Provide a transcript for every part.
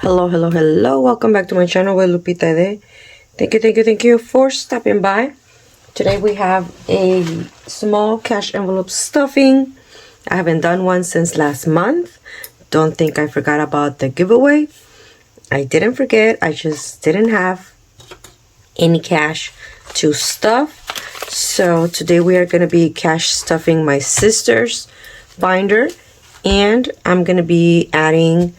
Hello. Welcome back to my channel with Lupita de. Thank you for stopping by. Today we have a small cash envelope stuffing. I haven't done one since last month. Don't think I forgot about the giveaway. I didn't forget. I just didn't have any cash to stuff. So today we are going to be cash stuffing my sister's binder. And I'm going to be adding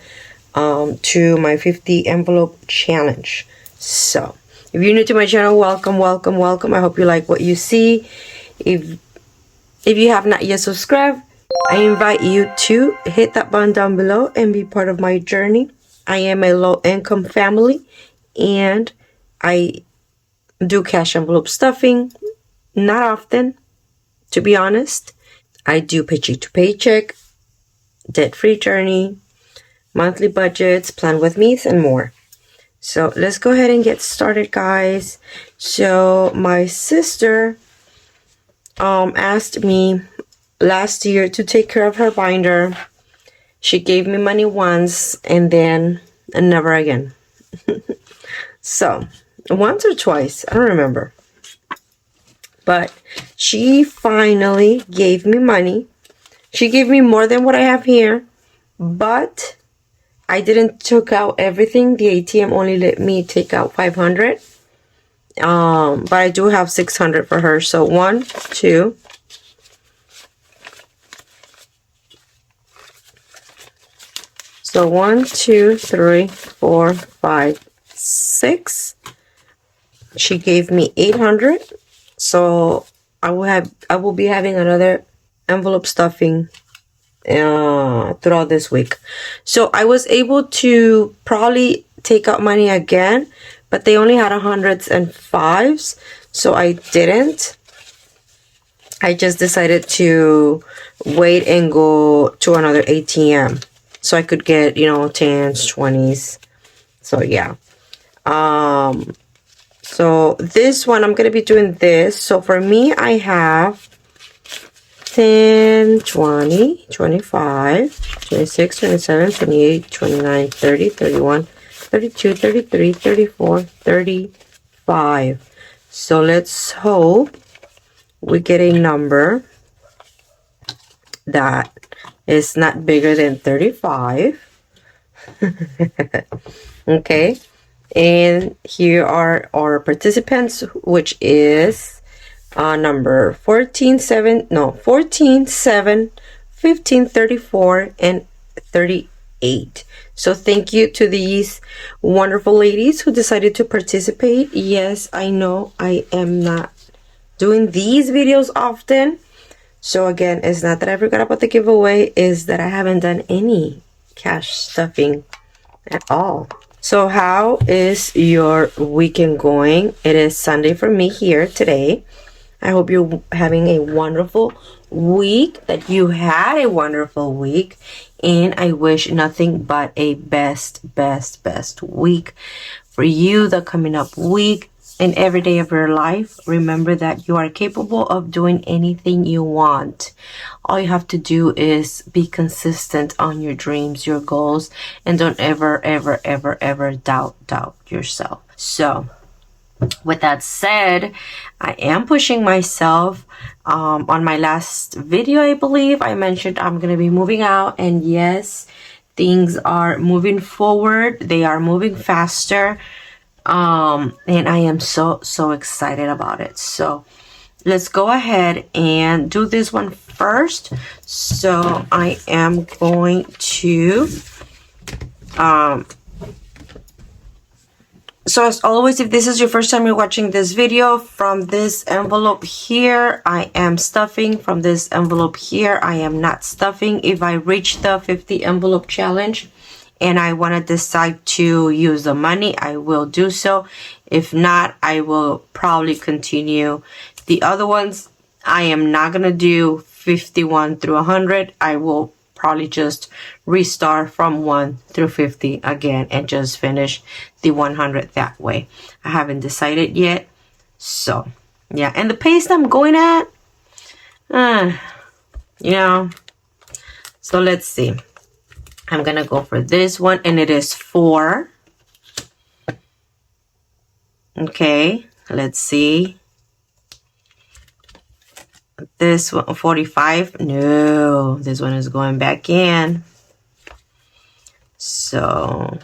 to my 50 envelope challenge. So if you're new to my channel, welcome. I hope you like what you see. If you have not yet subscribed, I invite you to hit that button down below and be part of my journey. I am a low-income family and I do cash envelope stuffing. Not often, to be honest. I do paycheck to paycheck, debt-free journey, monthly budgets, plan with me, and more. So let's go ahead and get started, guys. So my sister asked me last year to take care of her binder. She gave me money once and then never again. So once or twice, I don't remember. But she finally gave me money. She gave me more than what I have here, but I didn't took out everything. The ATM only let me take out 500. But I do have 600 for her. So 1, 2. So 1, 2, 3, 4, 5, 6. She gave me 800. So I will be having another envelope stuffing throughout this week. So I was able to probably take out money again, but they only had 100s and 5s, so I didn't. I just decided to wait and go to another ATM so I could get, 10s, 20s. So yeah. So this one, I'm going to be doing this. So for me, I have 10, 20, 25, 26, 27, 28, 29, 30, 31, 32, 33, 34, 35. So let's hope we get a number that is not bigger than 35. Okay. And here are our participants, which is number 14, 7, 15, 34, and 38. So thank you to these wonderful ladies who decided to participate. Yes, I know I am not doing these videos often. So again, it's not that I forgot about the giveaway, is that I haven't done any cash stuffing at all. So how is your weekend going? It is Sunday for me here today. I hope you're having a wonderful week, that you had a wonderful week. And I wish nothing but a best week for you, the coming up week and every day of your life. Remember that you are capable of doing anything you want. All you have to do is be consistent on your dreams, your goals, and don't ever doubt yourself. So with that said, I am pushing myself. On my last video, I believe I mentioned I'm going to be moving out. And yes, things are moving forward. They are moving faster. And I am so excited about it. So let's go ahead and do this one first. So I am going to so as always, if this is your first time you're watching this video, from this envelope here, I am stuffing. From this envelope here, I am not stuffing. If I reach the 50 envelope challenge and I want to decide to use the money, I will do so. If not, I will probably continue. The other ones, I am not going to do 51 through 100. I will probably just restart from 1 through 50 again and just finish the 100 that way. I haven't decided yet. So yeah, and the pace I'm going at, so let's see. I'm gonna go for this one, and it is 4. Okay, let's see. This one, 45. No, this one is going back in. So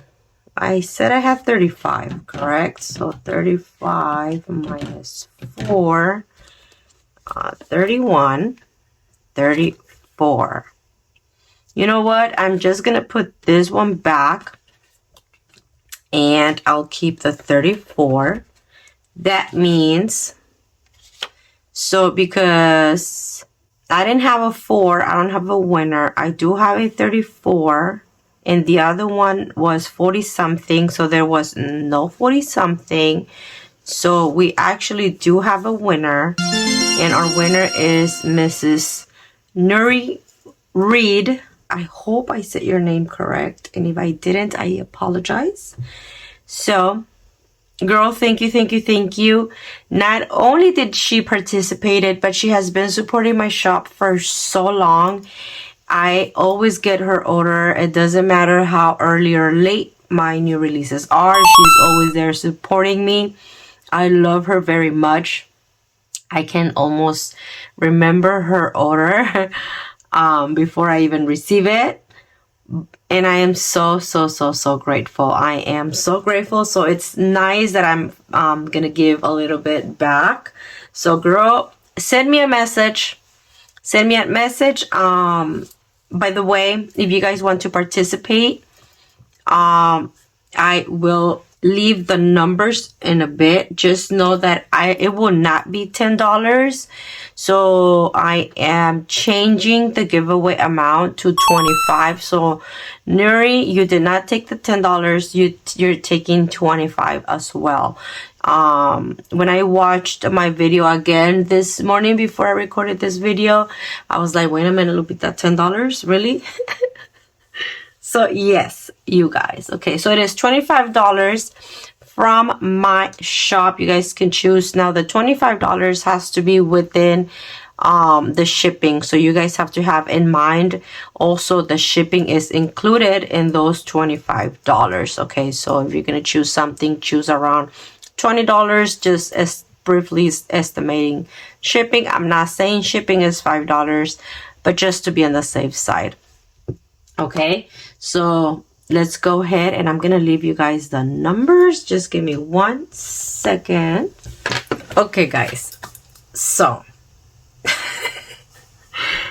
I said I have 35, correct? So 35 minus 4, 31, 34. You know what? I'm just going to put this one back, and I'll keep the 34. That means, so because I didn't have a 4, I don't have a winner. I do have a 34, and the other one was 40 something, so there was no 40 something. So we actually do have a winner, and our winner is Mrs. Nuri Reed. I hope I said your name correct, and if I didn't, I apologize. So, girl, thank you, thank you, thank you. Not only did she participate, but she has been supporting my shop for so long. I always get her order. It doesn't matter how early or late my new releases are. She's always there supporting me. I love her very much. I can almost remember her order before I even receive it. And I am so grateful. I am so grateful. So it's nice that I'm gonna give a little bit back. So girl, send me a message. Send me a message. By the way, if you guys want to participate, I will leave the numbers in a bit. Just know that it will not be $10. So I am changing the giveaway amount to $25. So Nuri, you did not take the $10. You're taking $25 as well. When I watched my video again this morning before I recorded this video, I was like, wait a minute, Lupita, $10? Really? So yes, you guys. Okay, so it is $25 from my shop. You guys can choose. Now the $25 has to be within the shipping. So you guys have to have in mind also the shipping is included in those $25. Okay, so if you're going to choose something, choose around $20, just as briefly estimating shipping. I'm not saying shipping is $5, but just to be on the safe side. Okay, so let's go ahead, and I'm gonna leave you guys the numbers. Just give me 1 second. Okay, guys, so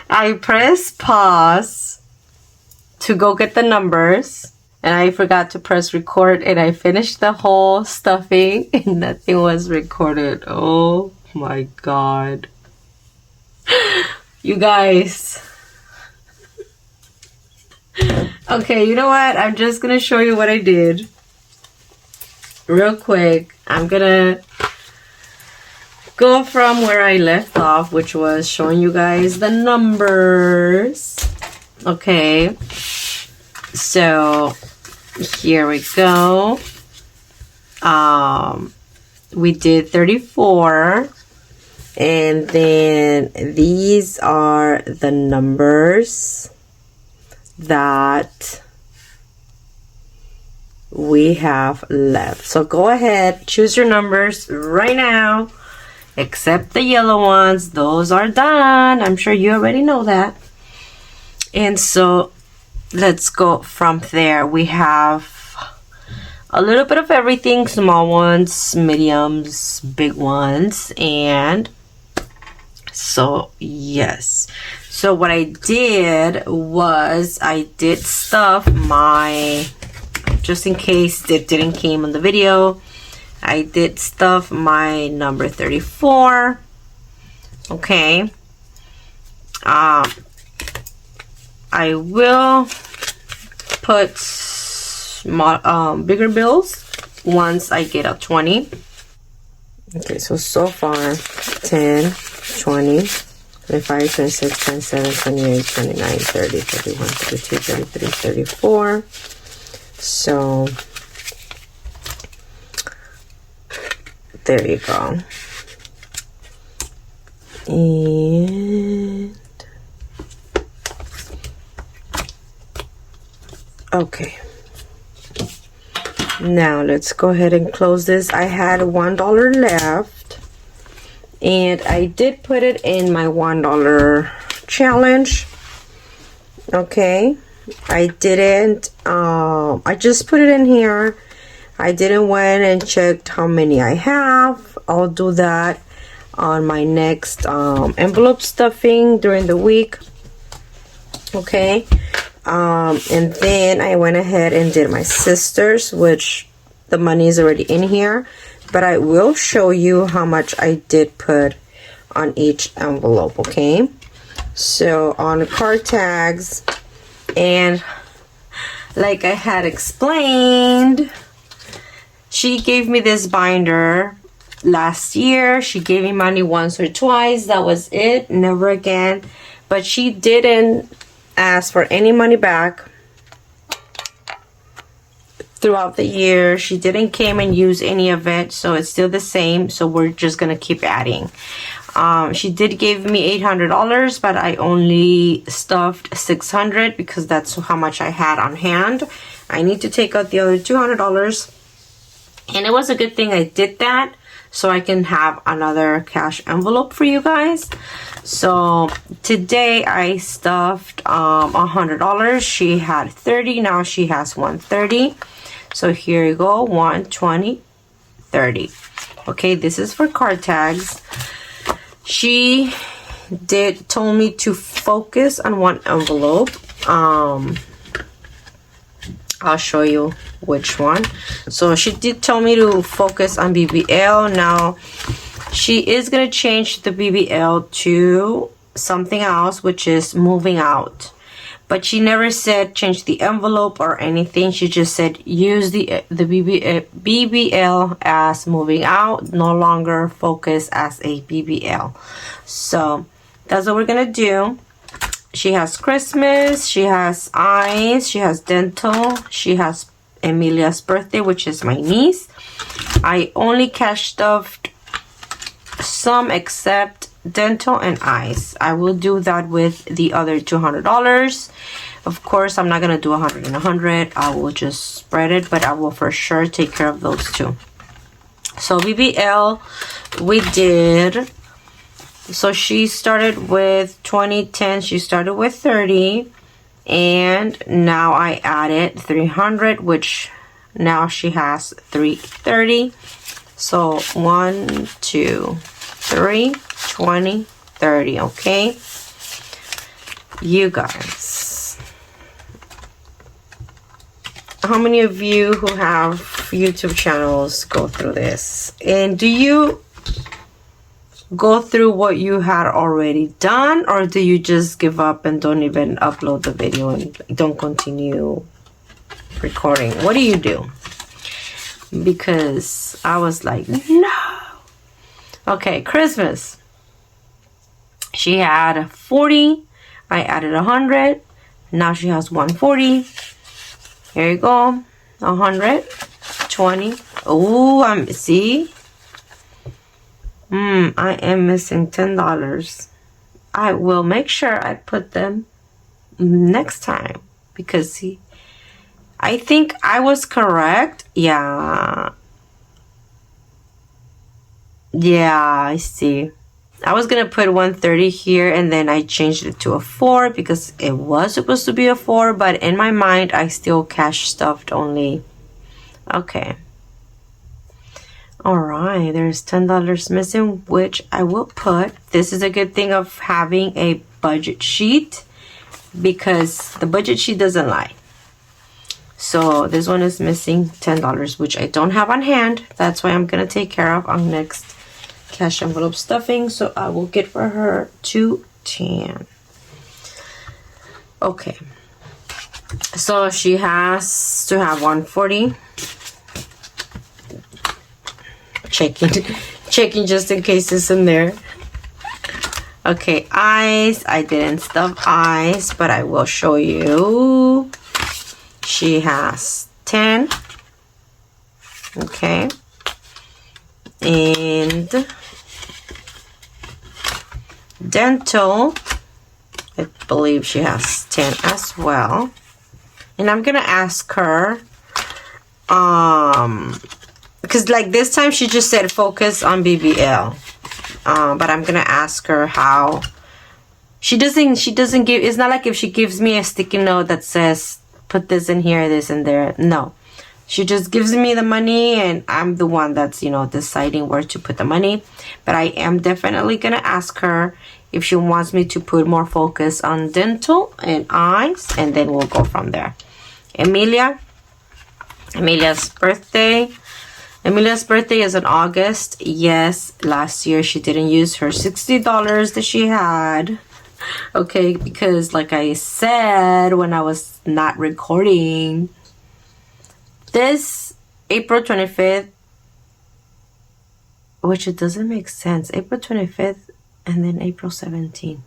I pressed pause to go get the numbers, and I forgot to press record, and I finished the whole stuffing and nothing was recorded. Oh my god, you guys. Okay, you know what? I'm just gonna show you what I did real quick. I'm gonna go from where I left off, which was showing you guys the numbers. Okay, so here we go. We did 34, and then these are the numbers that we have left. So go ahead, choose your numbers right now, except the yellow ones. Those are done. I'm sure you already know that. And so let's go from there. We have a little bit of everything: small ones, mediums, big ones. And so yes, so what I did was I did stuff my, just in case it didn't came on the video, I did stuff my number 34. Okay, I will put small bigger bills once I get a 20. Okay, so far 10, 20, 25, 26, 27, 28, 29, 30, 31, 32, 33, 34. So there you go. And Okay. Now let's go ahead and close this. I had $1 left, and I did put it in my $1 challenge. Okay, I didn't I just put it in here. I didn't went and checked how many I have. I'll do that on my next envelope stuffing during the week. Okay. And then I went ahead and did my sisters, which the money is already in here, but I will show you how much I did put on each envelope. Okay, so on card tags, and like I had explained, she gave me this binder last year. She gave me money once or twice. That was it, never again. But she didn't ask for any money back throughout the year. She didn't came and use any of it, so it's still the same. So we're just gonna keep adding. She did give me $800, but I only stuffed $600 because that's how much I had on hand. I need to take out the other $200, and it was a good thing I did that, so I can have another cash envelope for you guys. So today I stuffed $100. She had 30. Now she has 130. So here you go, 120, 30. Okay, this is for card tags. She told me to focus on one envelope. I'll show you which one. So she did tell me to focus on BBL. Now she is going to change the BBL to something else, which is moving out. But she never said change the envelope or anything. She just said use the BBL as moving out, no longer focus as a BBL. So that's what we're going to do. She has Christmas, she has eyes, she has dental, she has Emilia's birthday, which is my niece. I only cash stuffed some except dental and eyes. I will do that with the other $200. Of course, I'm not going to do 100 and 100. I will just spread it, but I will for sure take care of those two. So BBL, we did... So she started with 2010. She started with 30, and now I added 300, which now she has 330. So 1, 2, 3, 20, 30. Okay, you guys, how many of you who have YouTube channels go through this? And do you go through what you had already done, or do you just give up and don't even upload the video and don't continue recording? What do you do? Because I was like, no. Okay, Christmas. She had 40. I added 100. Now she has 140. Here you go. 120. Oh, see? I am missing $10. I will make sure I put them next time, because see, I think I was correct. Yeah, I see. I was gonna put 130 here, and then I changed it to a 4 because it was supposed to be a 4, but in my mind I still cash stuffed only. Okay. Alright, there's $10 missing, which I will put. This is a good thing of having a budget sheet, because the budget sheet doesn't lie. So this one is missing $10, which I don't have on hand. That's why I'm going to take care of on next cash envelope stuffing. So I will get for her 210. Okay. So she has to have 140. Checking just in case it's in there. Okay, eyes. I didn't stuff eyes, but I will show you. She has 10. Okay. And dental, I believe she has 10 as well. And I'm gonna ask her, because like this time she just said focus on BBL. But I'm gonna ask her how. She doesn't give, it's not like if she gives me a sticky note that says put this in here, this in there. No. She just gives me the money, and I'm the one that's, you know, deciding where to put the money. But I am definitely gonna ask her if she wants me to put more focus on dental and eyes, and then we'll go from there. Emilia's birthday. Emilia's birthday is in August. Yes, last year she didn't use her $60 that she had. Okay, because like I said when I was not recording, this April 25th, which it doesn't make sense, April 25th and then April 17th.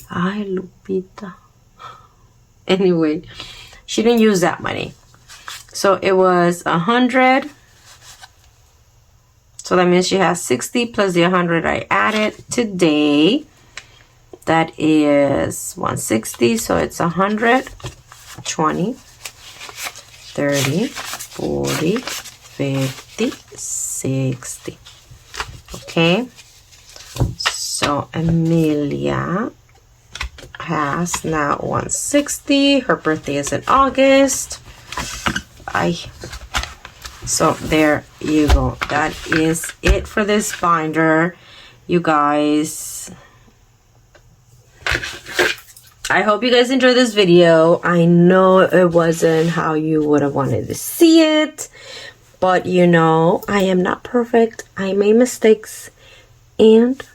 Ay, Lupita. Anyway, she didn't use that money. So it was 100. So that means she has 60 plus the 100 I added today. That is 160. So it's 100, 20, 30, 40, 50, 60. Okay. So Emilia has now 160. Her birthday is in August. So there you go. That is it for this binder, you guys. I hope you guys enjoyed this video. I know it wasn't how you would have wanted to see it, but you know, I am not perfect. I made mistakes, and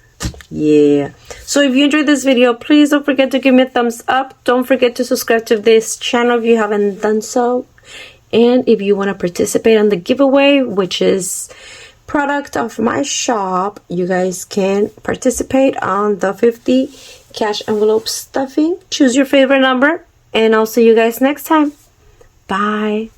yeah. So if you enjoyed this video, please don't forget to give me a thumbs up. Don't forget to subscribe to this channel if you haven't done so. And if you want to participate on the giveaway, which is product of my shop, you guys can participate on the 50 cash envelope stuffing. Choose your favorite number, and I'll see you guys next time. Bye.